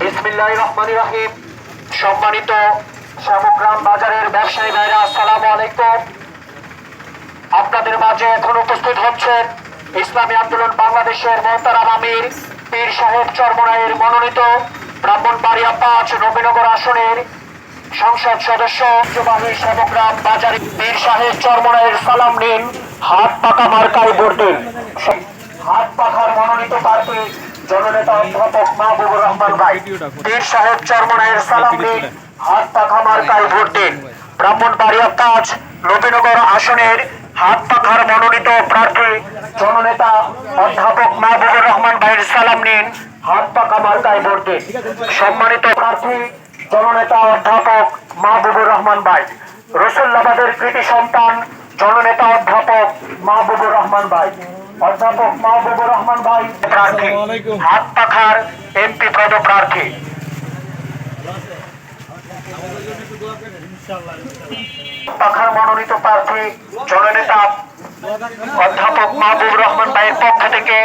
বিসমিল্লাহির রহমানির রহিম। সম্মানিত শ্যামগ্রাম বাজারের ব্যবসায়ী ভাইরা, আসসালামু আলাইকুম। আপনাদের মাঝে এখন উপস্থিত হচ্ছেন ইসলামী আন্দোলন বাংলাদেশের মোহতারাম আমির পীর সাহেব চরমনাইয়ের মনোনীত ব্রাহ্মণবাড়িয়া ৫ নবীনগর আসনের সংসদ সদস্য জবাহি শ্যামগ্রাম বাজারে পীর সাহেব চরমনাইয়ের সালাম নিন, হাত পাকা মার্কায় ভোট দিন। হাত পাখার মনোনীত প্রার্থী জননেতা অধ্যাপক মাহবুবুর রহমান ভাই। পীর সাহেব চরমনাইয়ের সালাম নিন, হাত পাখা মার্কায় ভোট দিন। ব্রাহ্মণবাড়িয়া ৫ নবীনগর আসনের হাত পাখার মনোনীত প্রার্থী জননেতা অধ্যাপক মাহবুবুর রহমান ভাইয়ের সালাম নিন, হাত পাখা মার্কায় ভোট দিন। সম্মানিত প্রার্থী জননেতা অধ্যাপক মাহবুবুর রহমান ভাই, রসুল্লাবাদের কৃতি সন্তান জননেতা অধ্যাপক মাহবুবুর রহমান ভাই। অধ্যাপক মাহবুবুর রহমান ভাই প্রার্থী, হাত পাখার এমপি পদ প্রার্থী। পাখার মনোনীত প্রার্থী জননেতা অধ্যাপক মাহবুবুর রহমান ভাইয়ের পক্ষ থেকে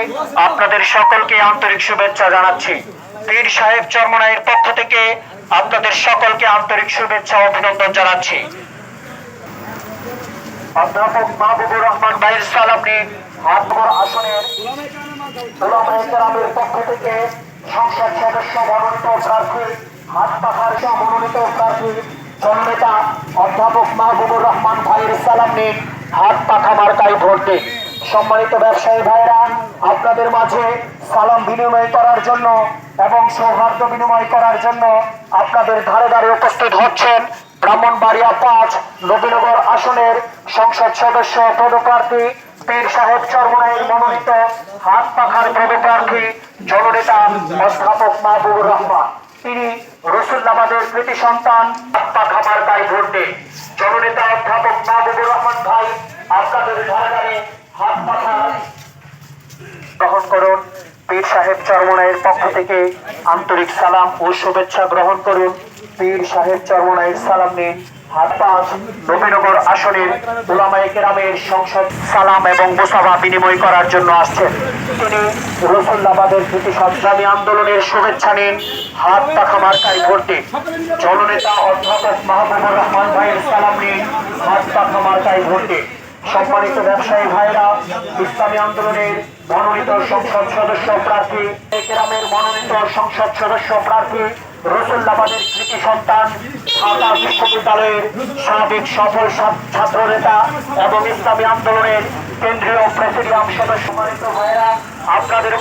আপনাদের সকলকে আন্তরিক শুভেচ্ছা জানাচ্ছি। পীর সাহেব চরমনাইয়ের পক্ষ থেকে আপনাদের সকলকে আন্তরিক শুভেচ্ছা ও অভিনন্দন জানাচ্ছি। অধ্যাপক মাহবুবুর রহমান ভাইয়ের সালাম নিন, হাতগড় আসনের উলামায়ে কেরামের পক্ষ থেকে সংসদ সদস্য মনোনীত প্রার্থী, হাত পাখার মনোনীত প্রার্থী জননেতা অধ্যাপক মাহবুবুর রহমান ভাইয়ের সালাম নিন, হাত পাখা মার্কায় ভোট দিন। সম্মানিত ব্যবসায়ী ভাইরা, আপনাদের মাঝে সালাম বিনিময় করার জন্য এবং সৌহার্দ্য বিনিময় করার জন্য আপনাদের ধারে ধারে উপস্থিত হচ্ছেন ব্রাহ্মণবাড়িয়া ৫ নবীনগর আসনের সংসদ সদস্য পদপ্রার্থী পীর সাহেব চরমনাইয়ের মনোনীত হাত পাখার পদপ্রার্থী জননেতা অধ্যাপক মাহবুবুর রহমান। তিনি রসুল্লাবাদের কৃতি সন্তান, হাত পাখা মার্কায় ভোট দিন। জননেতা অধ্যাপক মাহবুবুর রহমান ভাই, আপনাদের ধারে ধারে হাত পাখা গ্রহণ করুন। পীর সাহেব চরমনাইয়ের পক্ষ থেকে আন্তরিক সালাম ও শুভেচ্ছা গ্রহণ করুন। পীর সাহেব চরমনাইয়ের সালাম নিন, হাত ৫ নবীনগর আসনের উলামায়ে কেরামের সংসদ সালাম এবং মুসাফা বিনিময় করার জন্য আসছেন। তিনি রসুল্লাবাদের কৃতি ইসলামী আন্দোলনের শুভেচ্ছা নিন, হাত পাখা মার্কায় ভোট দিন। জননেতা অধ্যাপক মাহবুবুর রহমান ভাইয়ের সালাম নিন, হাত পাখা মার্কায় ভোট দিন। সম্মানিত ব্যবসায়ী ভাইরা, ইসলামী আন্দোলনের মনোনীত সংসদ সদস্য প্রার্থী, কেরামের মনোনীত সংসদ সদস্য প্রার্থী, রসুল্লাবাদের কৃতি সন্তান, ঢাকা বিশ্ববিদ্যালয়ের সাবেক সফল ছাত্র নেতা এবং ইসলামী আন্দোলনের কেন্দ্রীয় প্রেসিডিয়াম সদস্য, সম্মানিত ভাইরা, আপনাদের